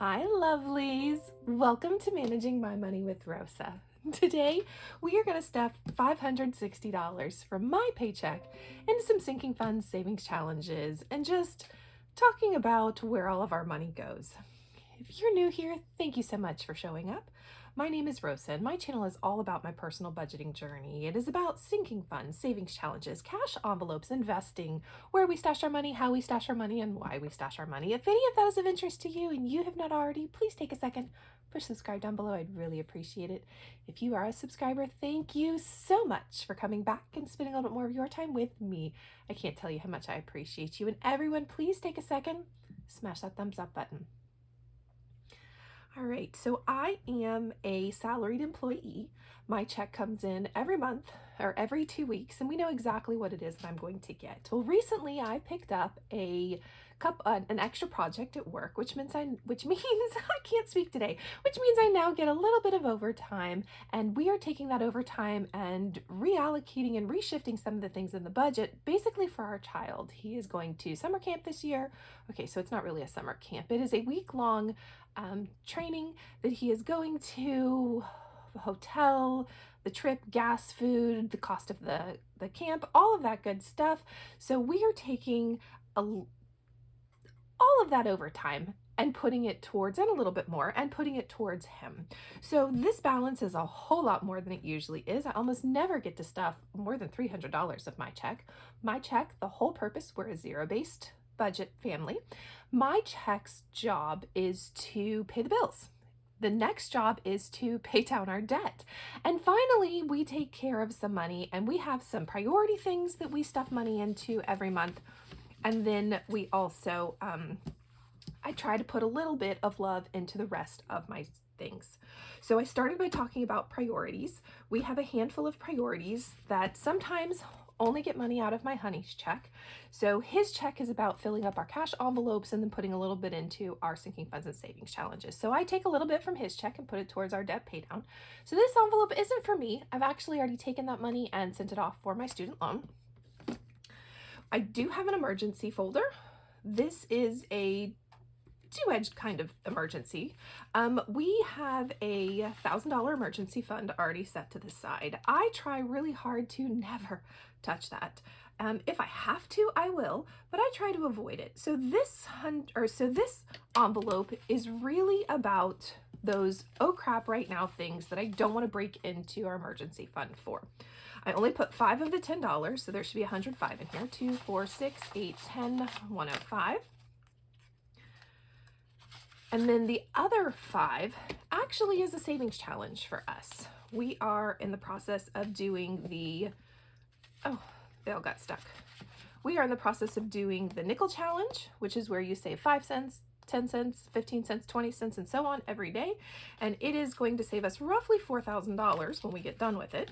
Hi, lovelies. Welcome to Managing My Money with Rosa. Today, we are going to stuff $560 from my paycheck into some sinking funds, savings challenges, and just talking about where all of our money goes. If you're new here, thank you so much for showing up. My name is Rosa, and my channel is all about my personal budgeting journey. It is about sinking funds, savings challenges, cash envelopes, investing, where we stash our money, how we stash our money, and why we stash our money. If any of that is of interest to you and you have not already, please take a second, push subscribe down below. I'd really appreciate it. If you are a subscriber, thank you so much for coming back and spending a little bit more of your time with me. I can't tell you how much I appreciate you. And everyone, please take a second, smash that thumbs up button. All right, so I am a salaried employee. My check comes in every month or every 2 weeks, and we know exactly what it is that I'm going to get. Well, recently I picked up an extra project at work, which means I can't speak today, which means I now get a little bit of overtime, and we are taking that overtime and reallocating and reshifting some of the things in the budget, basically for our child. He is going to summer camp this year. Okay, so it's not really a summer camp. It is a week-long training that he is going to, the hotel, the trip, gas, food, the cost of the camp, all of that good stuff. So we are taking all of that overtime and putting it towards, and a little bit more, and putting it towards him. So this balance is a whole lot more than it usually is. I almost never get to stuff more than $300 of my check. My check, the whole purpose, we're a zero-based budget family. My check's job is to pay the bills. The next job is to pay down our debt. And finally, we take care of some money, and we have some priority things that we stuff money into every month. And then we also, I try to put a little bit of love into the rest of my things. So I started by talking about priorities. We have a handful of priorities that sometimes only get money out of my honey's check. So his check is about filling up our cash envelopes and then putting a little bit into our sinking funds and savings challenges. So I take a little bit from his check and put it towards our debt pay down. So this envelope isn't for me. I've actually already taken that money and sent it off for my student loan. I do have an emergency folder. This is a two-edged kind of emergency. We have a $1,000 emergency fund already set to the side. I try really hard to never touch that. If I have to, I will, but I try to avoid it. So this envelope is really about those oh crap right now things that I don't want to break into our emergency fund for. I only put 5 of the $10, so there should be 105 in here. 2, 4, 6, 8, 10, 105. And then the other 5 actually is a savings challenge for us. We are in the process of doing they all got stuck. We are in the process of doing the nickel challenge, which is where you save 5 cents, 10 cents, 15 cents, 20 cents, and so on every day. And it is going to save us roughly $4,000 when we get done with it.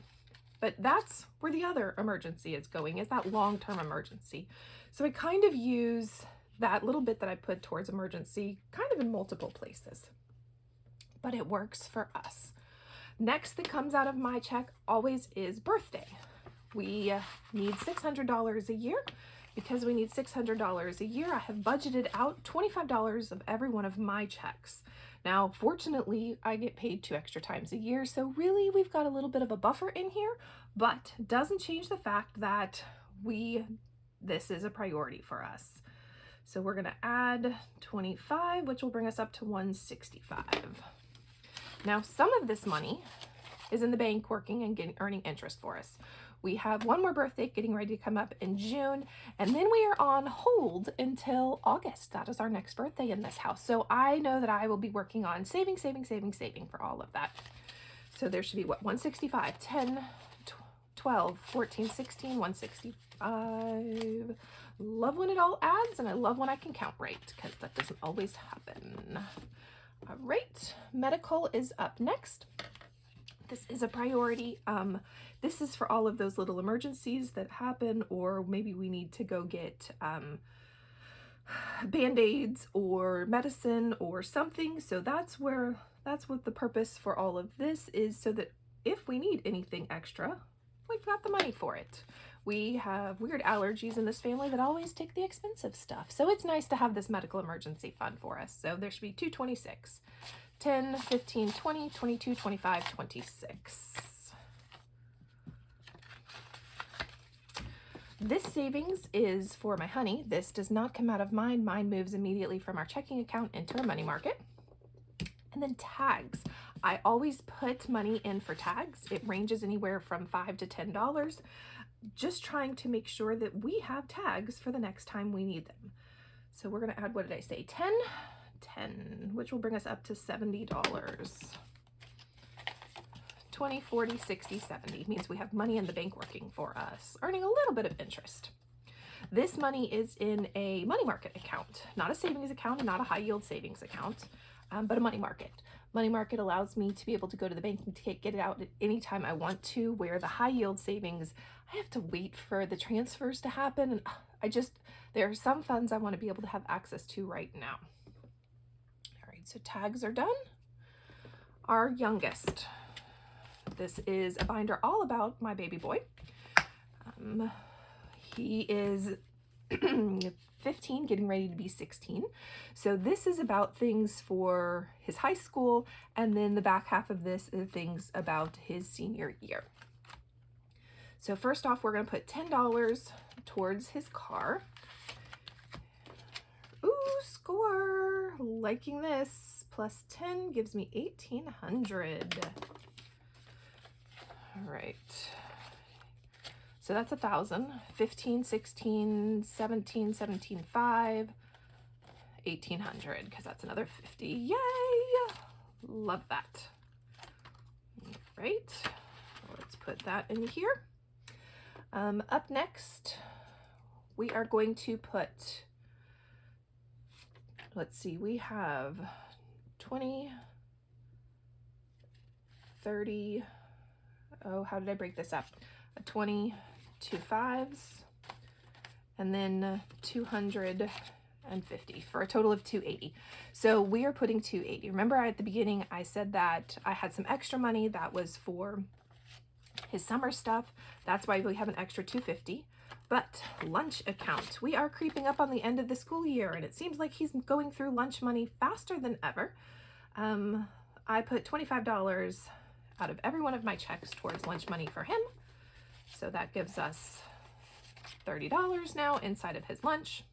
But that's where the other emergency is going, is that long-term emergency. So I kind of use that little bit that I put towards emergency kind of in multiple places, but it works for us. Next that comes out of my check always is birthday. We need $600 a year. Because we need $600 a year, I have budgeted out $25 of every one of my checks. Now, fortunately, I get paid 2 extra times a year, so really we've got a little bit of a buffer in here, but doesn't change the fact that this is a priority for us. So we're gonna add 25, which will bring us up to 165. Now, some of this money is in the bank working and earning interest for us. We have one more birthday getting ready to come up in June, and then we are on hold until August. That is our next birthday in this house. So I know that I will be working on saving for all of that. So there should be what, 165, 10, 12, 14, 16, 165. Love when it all adds, and I love when I can count right, because that doesn't always happen. All right, medical is up next. This is a priority. This is for all of those little emergencies that happen, or maybe we need to go get Band-Aids or medicine or something. So that's what the purpose for all of this is, so that if we need anything extra, we've got the money for it. We have weird allergies in this family that always take the expensive stuff. So it's nice to have this medical emergency fund for us. So there should be 226. 10, 15, 20, 22, 25, 26. This savings is for my honey. This does not come out of mine. Mine moves immediately from our checking account into our money market. And then tags. I always put money in for tags. It ranges anywhere from $5 to $10. Just trying to make sure that we have tags for the next time we need them. So we're gonna add, what did I say, 10? 10, which will bring us up to $70. 20, 40, 60, 70 means we have money in the bank working for us, earning a little bit of interest. This money is in a money market account, not a savings account and not a high yield savings account, but a money market. Money market allows me to be able to go to the bank and get it out at any time I want to, where the high yield savings, I have to wait for the transfers to happen. And there are some funds I want to be able to have access to right now. All right, so tags are done. Our youngest. This is a binder all about my baby boy. He is 15, getting ready to be 16. So this is about things for his high school, and then the back half of this is things about his senior year. So first off, we're going to put $10 towards his car. Ooh, score! Liking this. Plus 10 gives me 1,800. All right. So that's 1,000, 15, 16, 17, 17, 5, 1,800, because that's another 50. Yay! Love that. All right, let's put that in here. Up next, we are going to put, let's see, we have 20, 30, oh, how did I break this up? 20, 2 5s, and then 250 for a total of 280. So we are putting 280. Remember at the beginning I said that I had some extra money that was for his summer stuff. That's why we have an extra 250. But lunch account, we are creeping up on the end of the school year, and it seems like he's going through lunch money faster than ever. I put $25 out of every one of my checks towards lunch money for him. So that gives us $30 now inside of his lunch.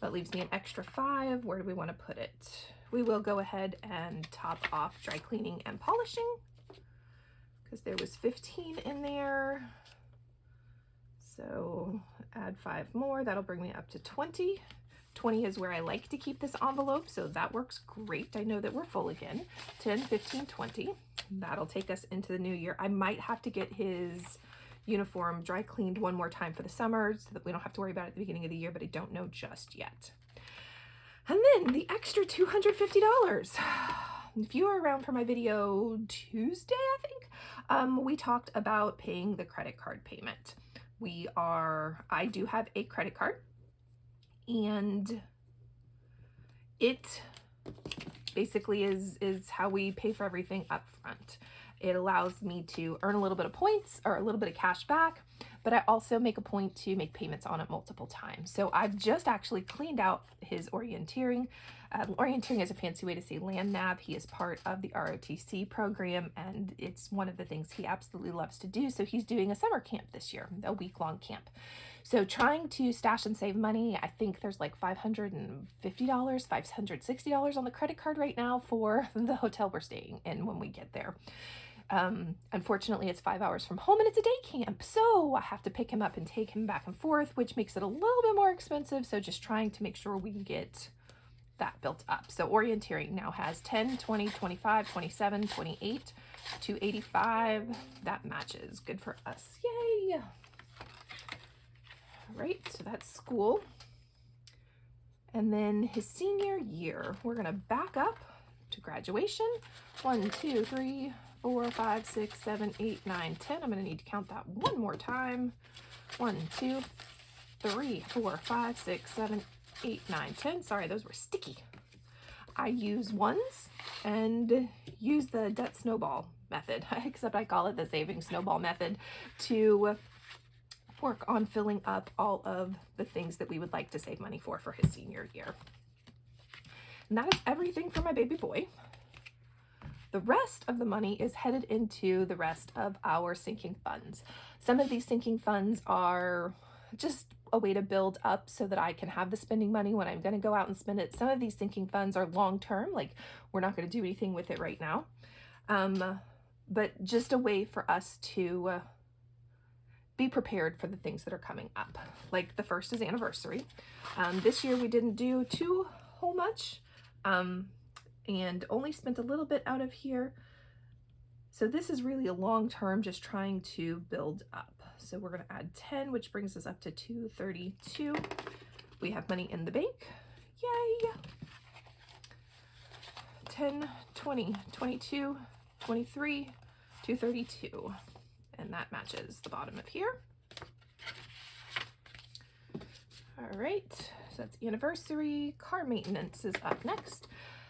That leaves me an extra 5. Where do we want to put it? We will go ahead and top off dry cleaning and polishing, because there was 15 in there. So add 5 more. That'll bring me up to 20. 20 is where I like to keep this envelope, so that works great. I know that we're full again. 10, 15, 20. That'll take us into the new year. I might have to get his uniform dry cleaned one more time for the summer so that we don't have to worry about it at the beginning of the year, but I don't know just yet. And then the extra $250. If you were around for my video Tuesday, I think, we talked about paying the credit card payment. I do have a credit card, and it basically is how we pay for everything up front. It allows me to earn a little bit of points or a little bit of cash back, but I also make a point to make payments on it multiple times. So I've just actually cleaned out his orienteering. Orienteering is a fancy way to say land nav. He is part of the ROTC program, and it's one of the things he absolutely loves to do. So he's doing a summer camp this year, a week-long camp. So trying to stash and save money, I think there's like $550, $560 on the credit card right now for the hotel we're staying in when we get there. Unfortunately, it's 5 hours from home and it's a day camp, so I have to pick him up and take him back and forth, which makes it a little bit more expensive. So just trying to make sure we can get that built up. So orienteering now has 10, 20, 25, 27, 28, 285. That matches. Good for us. Yay! All right, so that's school. And then his senior year, we're going to back up to graduation. 1, 2, 3, 4, 5, 6, 7, 8, 9, 10. I'm going to need to count that one more time. 1, 2, 3, 4, 5, 6, 7, 8, 9, 10. Sorry, those were sticky. I use ones and use the debt snowball method, except I call it the saving snowball method, to work on filling up all of the things that we would like to save money for his senior year. And that is everything for my baby boy. The rest of the money is headed into the rest of our sinking funds. Some of these sinking funds are just a way to build up so that I can have the spending money when I'm going to go out and spend it. Some of these sinking funds are long-term, like we're not going to do anything with it right now. But just a way for us to be prepared for the things that are coming up. Like the first is anniversary. This year we didn't do too whole much. And only spent a little bit out of here. So this is really a long term, just trying to build up. So we're going to add 10, which brings us up to 232. We have money in the bank. Yay! 10, 20, 22, 23, 232. And that matches the bottom of here. All right, so that's anniversary. Car maintenance is up next.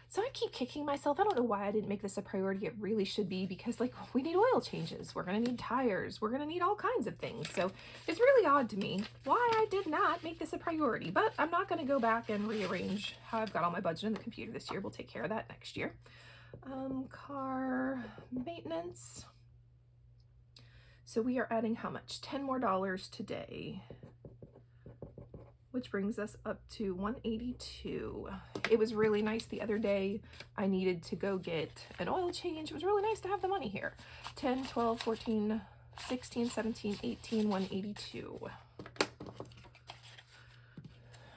So I keep kicking myself. I don't know why I didn't make this a priority. It really should be, because like we need oil changes. We're going to need tires. We're going to need all kinds of things. So it's really odd to me why I did not make this a priority, but I'm not going to go back and rearrange how I've got all my budget in the computer this year. We'll take care of that next year. Car maintenance. So we are adding how much? $10 more today, which brings us up to 182. It was really nice the other day. I needed to go get an oil change. It was really nice to have the money here. 10, 12, 14, 16, 17, 18, 182.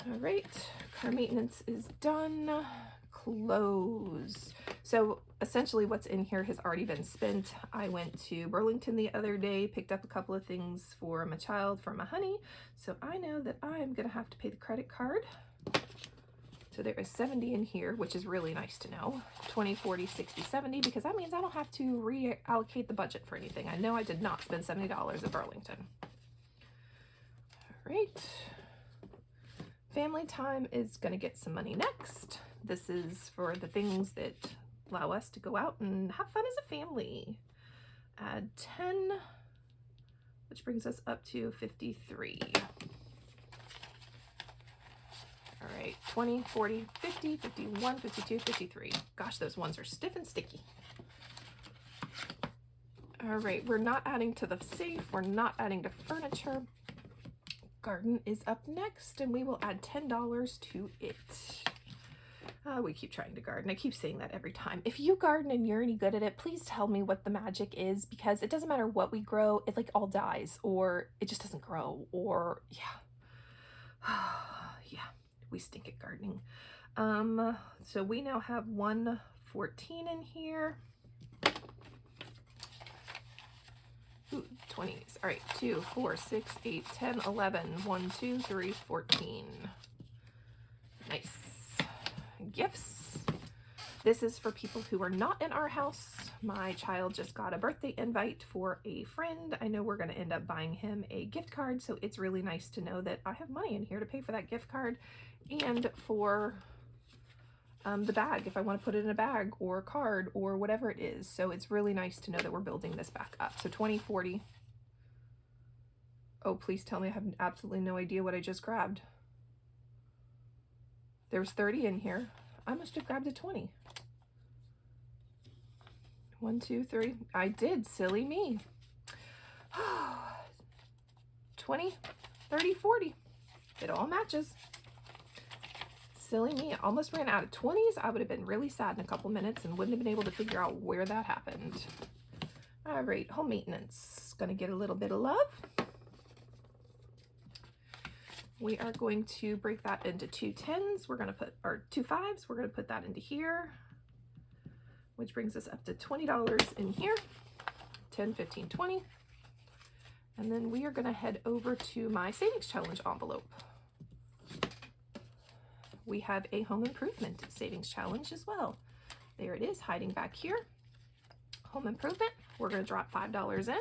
All right, car maintenance is done. Clothes. So essentially what's in here has already been spent. I went to Burlington the other day, picked up a couple of things for my child, for my honey. So I know that I'm gonna have to pay the credit card. So there is 70 in here, which is really nice to know. 20, 40, 60, 70, because that means I don't have to reallocate the budget for anything. I know I did not spend $70 at Burlington. All right. Family time is gonna get some money next. This is for the things that allow us to go out and have fun as a family. Add 10, which brings us up to 53. All right, 20, 40, 50, 51, 52, 53. Gosh, those ones are stiff and sticky. All right, we're not adding to the safe. We're not adding to furniture. Garden is up next, and we will add $10 to it. We keep trying to garden. I keep saying that every time. If you garden and you're any good at it, please tell me what the magic is, because it doesn't matter what we grow, it like all dies, or it just doesn't grow, or yeah. Yeah, we stink at gardening. So we now have 114 in here. Ooh, 20s. All right, 2, 4, 6, 8, 10, 11. 1, 2, 3, 14. Nice. Gifts. This is for people who are not in our house. My child just got a birthday invite for a friend. I know we're going to end up buying him a gift card, so it's really nice to know that I have money in here to pay for that gift card and for the bag, if I want to put it in a bag or a card or whatever it is. So it's really nice to know that we're building this back up. So 20, 40. Oh, please tell me I have absolutely no idea what I just grabbed. There's 30 in here. I must have grabbed a 20. 1, 2, 3. I did. Silly me. 20, 30, 40. It all matches. Silly me. I almost ran out of 20s. I would have been really sad in a couple minutes and wouldn't have been able to figure out where that happened. All right, home maintenance. Gonna get a little bit of love. We are going to break that into 2 10s. We're gonna put, or 2 5s. We're gonna put that into here, which brings us up to $20 in here. 10, 15, 20. And then we are gonna head over to my savings challenge envelope. We have a home improvement savings challenge as well. There it is, hiding back here. Home improvement, we're gonna drop $5 in.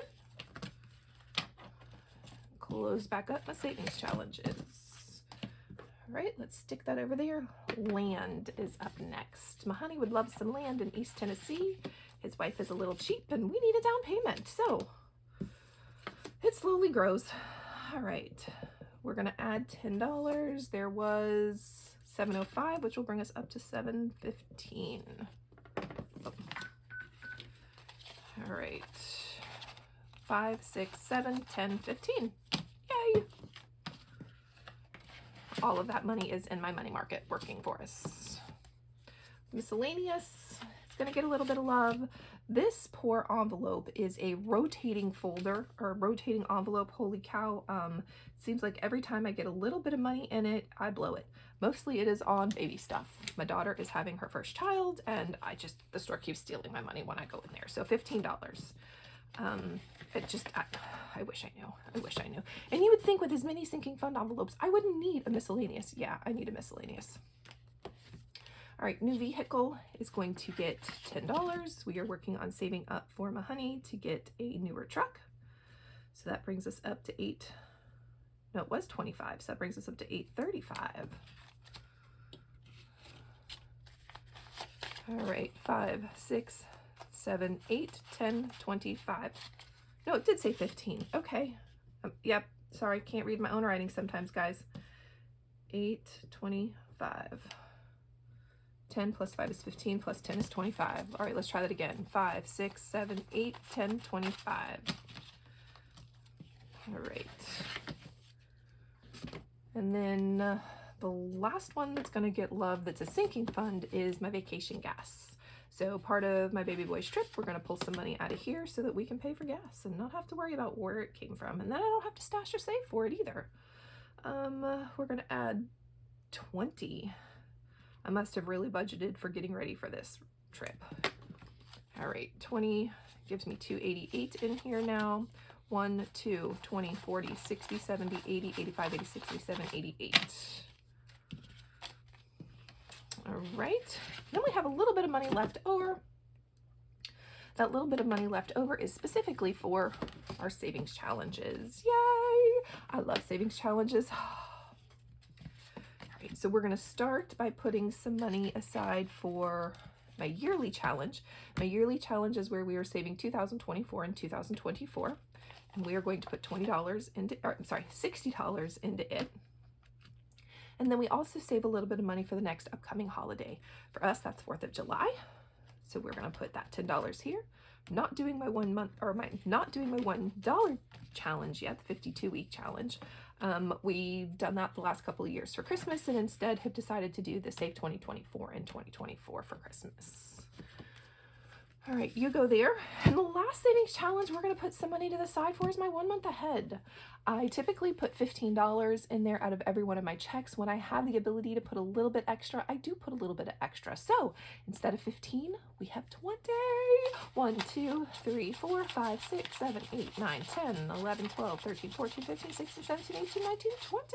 Close back up my savings challenges. All right, let's stick that over there. Land is up next. My honey would love some land in East Tennessee. his wife is a little cheap and we need a down payment. So it slowly grows. All right, we're gonna add $10. There was $7.05, which will bring us up to $7.15. Oh. All right, 5, 6, 7, 10, 15. Yay! All of that money is in my money market working for us. Miscellaneous, it's gonna get a little bit of love. This poor envelope is a rotating folder or rotating envelope. Holy cow. Seems like every time I get a little bit of money in it, I blow it. Mostly it is on baby stuff. My daughter is having her first child and the store keeps stealing my money when I go in there. So $15. I wish I knew. I wish I knew. And you would think with as many sinking fund envelopes, I wouldn't need a miscellaneous. Yeah, I need a miscellaneous. All right, new vehicle is going to get $10. We are working on saving up for my honey to get a newer truck. So that brings us up to it was 25. So that brings us up to $835. All right, 5, 6, 7, 8, 10, 25. No, it did say 15. Okay. Yep. Sorry, can't read my own writing sometimes, guys. 8, 25. 10 plus 5 is 15 plus 10 is 25. All right, let's try that again. 5, 6, 7, 8, 10, 25. All right. And then the last one that's going to get love that's a sinking fund is my vacation gas. So part of my baby boy's trip, we're going to pull some money out of here so that we can pay for gas and not have to worry about where it came from. And then I don't have to stash or save for it either. We're going to add 20. I must have really budgeted for getting ready for this trip. All right, 20 gives me 288 in here now. 1, 2, 20, 40, 60, 70, 80, 85, 80, 67, 88. All right, then we have a little bit of money left over. That little bit of money left over is specifically for our savings challenges. Yay! I love savings challenges. All right, so we're gonna start by putting some money aside for my yearly challenge. My yearly challenge is where we are saving 2024 and 2024. And we are going to put $60 into it. And then we also save a little bit of money for the next upcoming holiday. For us, that's 4th of July. So we're going to put that $10 here. Not doing my $1 challenge yet, the 52-week challenge. We've done that the last couple of years for Christmas and instead have decided to do the Save 2024 and 2024 for Christmas. All right, you go there. And the last savings challenge we're going to put some money to the side for is my 1 month ahead. I typically put $15 in there out of every one of my checks. When I have the ability to put a little bit extra, I do put a little bit of extra. So instead of 15, we have 20. 1, 2, 3, 4, 5, 6, 7, 8, 9, 10, 11, 12, 13, 14, 15, 16, 17, 18, 19, 20.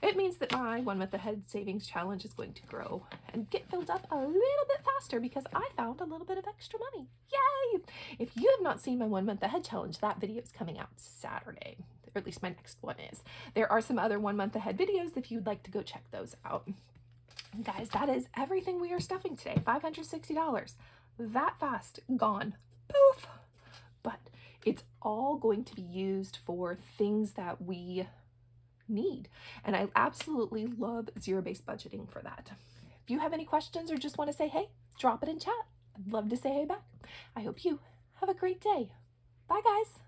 It means that my 1 month ahead savings challenge is going to grow and get filled up a little bit faster because I found a little bit of extra money. Yay! If you have not seen my 1 month ahead challenge, that video is coming out Saturday, or at least my next one is. There are some other 1 month ahead videos if you'd like to go check those out. Guys, that is everything we are stuffing today. $560. That fast, gone. Poof! But it's all going to be used for things that we need. And I absolutely love zero-based budgeting for that. If you have any questions or just want to say hey, drop it in chat. I'd love to say hey back. I hope you have a great day. Bye, guys.